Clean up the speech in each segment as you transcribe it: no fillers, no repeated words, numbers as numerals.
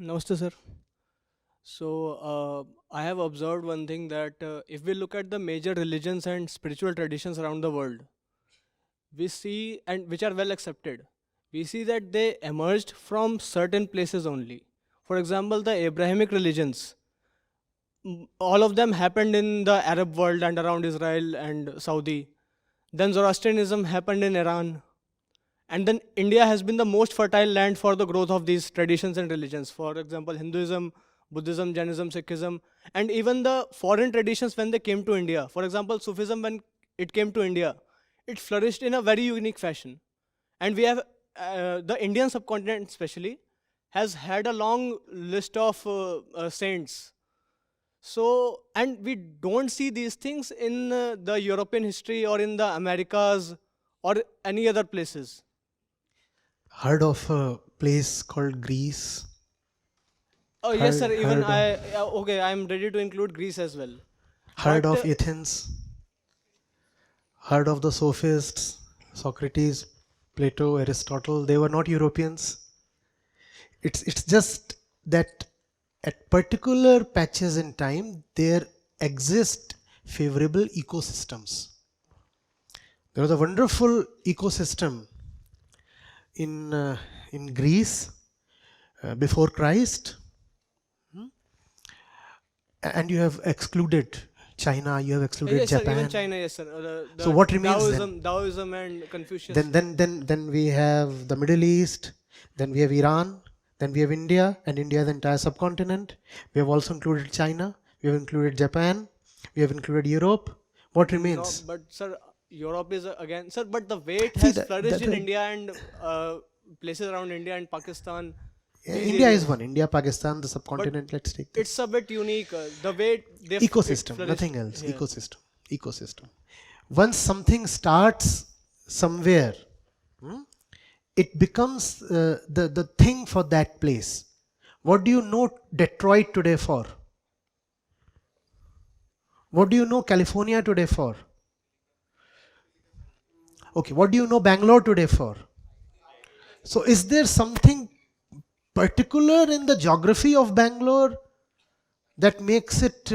Namaste, sir. So, I have observed one thing that if we look at the major religions and spiritual traditions around the world, we see, and which are well accepted, we see that they emerged from certain places only. For example, the Abrahamic religions, all of them happened in the Arab world and around Israel and Saudi. Then Zoroastrianism happened in Iran. And then India has been the most fertile land for the growth of these traditions and religions. For example, Hinduism, Buddhism, Jainism, Sikhism, and even the foreign traditions when they came to India. For example, Sufism, when it came to India, it flourished in a very unique fashion. And we have the Indian subcontinent, especially, has had a long list of saints. So, and we don't see these things in the European history or in the Americas or any other places. Heard of a place called Greece? Oh yes, sir. Even okay, I'm ready to include Greece as well. Heard But of Athens? Heard of the sophists, Socrates, Plato, Aristotle? They were not Europeans. It's just that at particular patches in time there exist favorable ecosystems. There was a wonderful ecosystem in Greece before Christ, and you have excluded China, you have excluded yes, sir. Japan. Even China, yes, sir. So what remains then? Taoism, and Confucius. Then we have the Middle East, then we have Iran, then we have India, and India's entire subcontinent. We have also included China, we have included Japan, we have included Europe. What No, remains? but sir, Europe is again, sir. But the way it See, has flourished in India and places around India and Pakistan, these India is areas. one. India, Pakistan, the But subcontinent. Let's take this. it's a bit unique. The way they it Ecosystem, flourished nothing else. here. Ecosystem. Once something starts somewhere, it becomes the thing for that place. What do you know Detroit today for? What do you know California today for? Okay, what do you know Bangalore today for? So is there something particular in the geography of Bangalore that makes it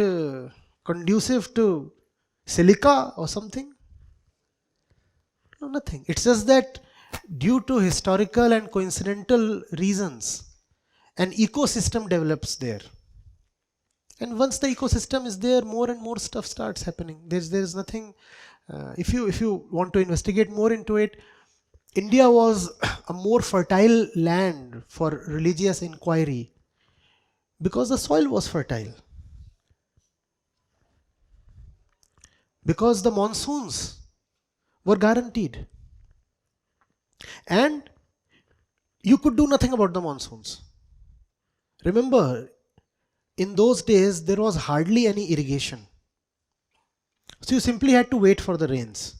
conducive to silica or something? No, nothing. It's just that due to historical and coincidental reasons, an ecosystem develops there. And once the ecosystem is there, more and more stuff starts happening. There's nothing. If you want to investigate more into it, India was a more fertile land for religious inquiry because the soil was fertile, because the monsoons were guaranteed, and you could do nothing about the monsoons. Remember, in those days there was hardly any irrigation, so you simply had to wait for the rains.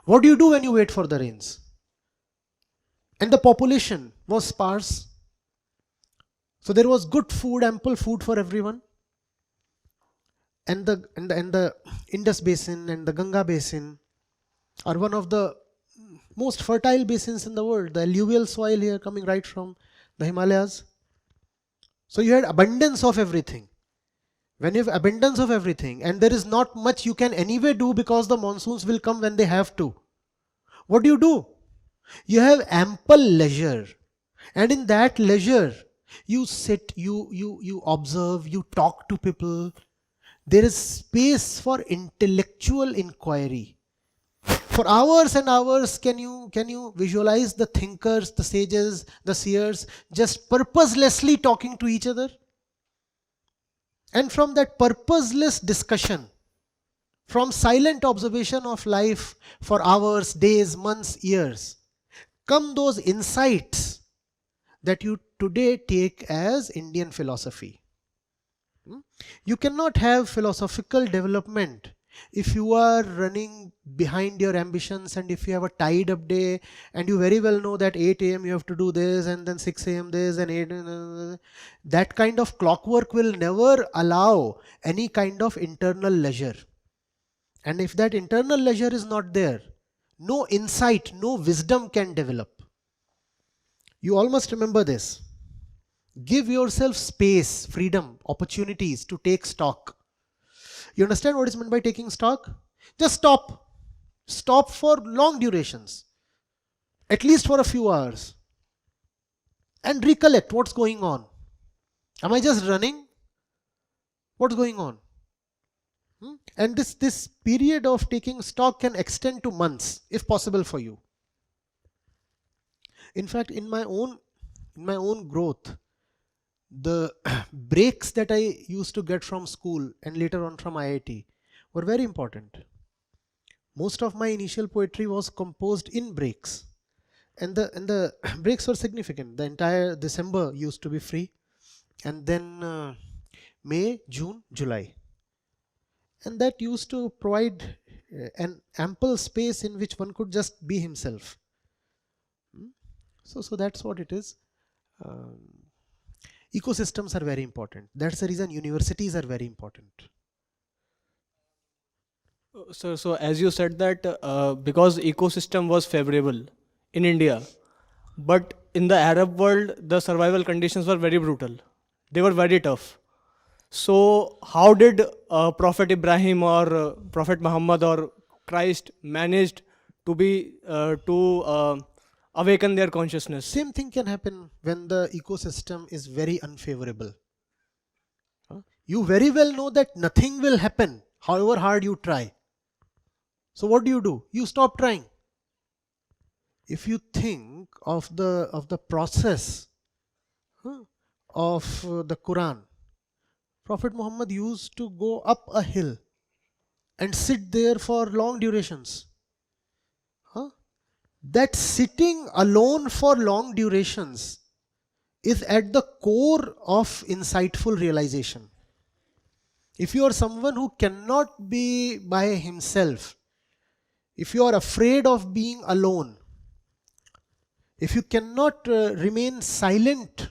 What do you do when you wait for the rains? And the population was sparse, so there was good food, ample food for everyone. And the Indus Basin and the Ganga Basin are one of the most fertile basins in the world. The alluvial soil here coming right from the Himalayas. So you had abundance of everything. When you have abundance of everything and there is not much you can anyway do because the monsoons will come when they have to, what do? You have ample leisure, and in that leisure you sit, you observe, you talk to people. There is space for intellectual inquiry. For hours and hours, can you visualize the thinkers, the sages, the seers just purposelessly talking to each other? And from that purposeless discussion, from silent observation of life for hours, days, months, years, come those insights that you today take as Indian philosophy. You cannot have philosophical development if you are running behind your ambitions, and if you have a tied up day and you very well know that 8 a.m. you have to do this, and then 6 a.m. this, and 8 that kind of clockwork will never allow any kind of internal leisure. And if that internal leisure is not there, no insight, no wisdom can develop. You all must remember this. Give yourself space, freedom, opportunities to take stock. You understand what is meant by taking stock? Just stop. Stop for long durations, at least for a few hours, and recollect what's going on. Am I just running? What's going on? And this period of taking stock can extend to months, if possible for you. In fact, in my own growth, the breaks that I used to get from school and later on from IIT were very important. Most of my initial poetry was composed in breaks, and the breaks were significant. The entire December used to be free, and then May, June, July, and that used to provide an ample space in which one could just be himself. So that's what it is. Um, Ecosystems are very important. That's the reason universities are very important. So as you said that because ecosystem was favorable in India, but in the Arab world, the survival conditions were very brutal. They were very tough. So how did Prophet Ibrahim or Prophet Muhammad or Christ managed to be to awaken their consciousness? Same thing can happen when the ecosystem is very unfavorable. You very well know that nothing will happen, however hard you try. So what do? You stop trying. If you think of the process of the Quran, Prophet Muhammad used to go up a hill and sit there for long durations. That sitting alone for long durations is at the core of insightful realization. If you are someone who cannot be by himself, if you are afraid of being alone, if you cannot remain silent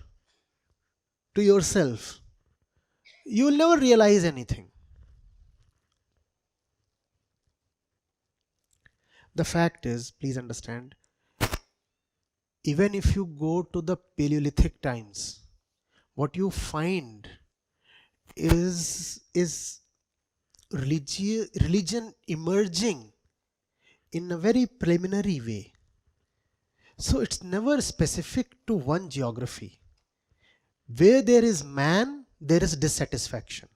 to yourself, you will never realize anything. The fact is, please understand, even if you go to the Paleolithic times, what you find is religion emerging in a very preliminary way. So it's never specific to one geography. Where there is man, there is dissatisfaction.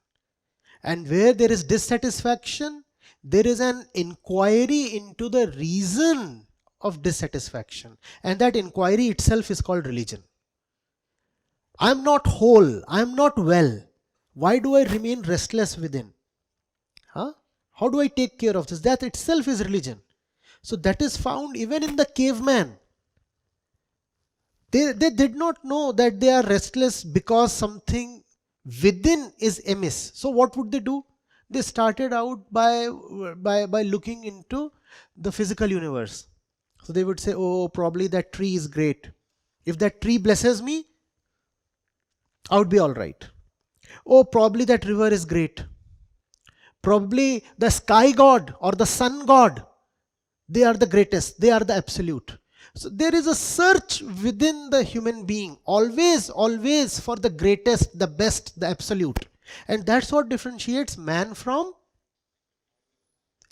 And where there is dissatisfaction, there is an inquiry into the reason of dissatisfaction. And that inquiry itself is called religion. I'm not whole, I'm not well. Why do I remain restless within? How do I take care of this? That itself is religion. So that is found even in the caveman. They did not know that they are restless because something within is amiss. So what would they do? They started out by looking into the physical universe. So they would say, oh, probably that tree is great. If that tree blesses me, I would be all right. Oh, probably that river is great. Probably the sky god or the sun god, they are the greatest, they are the absolute. So there is a search within the human being, always for the greatest, the best, the absolute. And that's what differentiates man from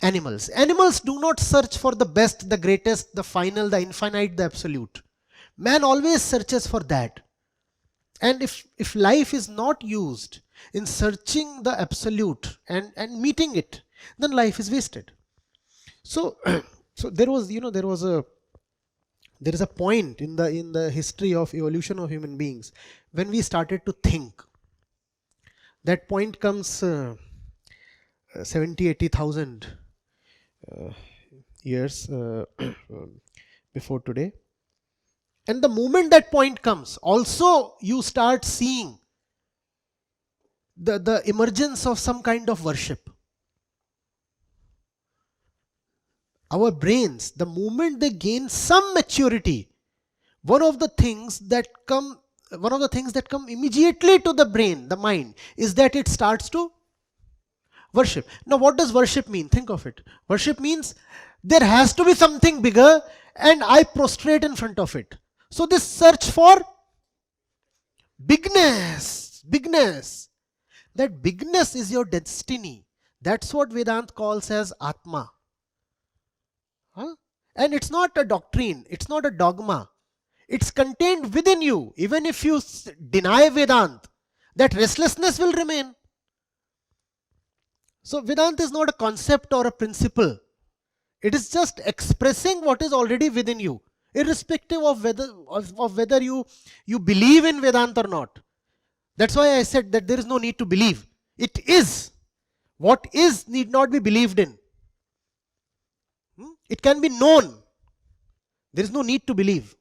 animals. Animals do not search for the best, the greatest, the final, the infinite, the absolute. Man always searches for that. And if life is not used in searching the absolute and meeting it, then life is wasted. So there is a point in the history of evolution of human beings when we started to think. That point comes 70,000-80,000 years before today. And the moment that point comes, also you start seeing the emergence of some kind of worship. Our brains, the moment they gain some maturity, one of the things that come immediately to the brain, the mind, is that it starts to worship. Now what does worship mean? Think of it. Worship means there has to be something bigger and I prostrate in front of it. So this search for Bigness. That bigness is your destiny. That's what Vedanta calls as Atma. Huh? And it's not a doctrine, it's not a dogma. It's contained within you. Even if you deny Vedanta, that restlessness will remain. So Vedanta is not a concept or a principle. It is just expressing what is already within you, irrespective of whether you believe in Vedanta or not. That's why I said that there is no need to believe. It is. What is need not be believed in. It can be known. There is no need to believe.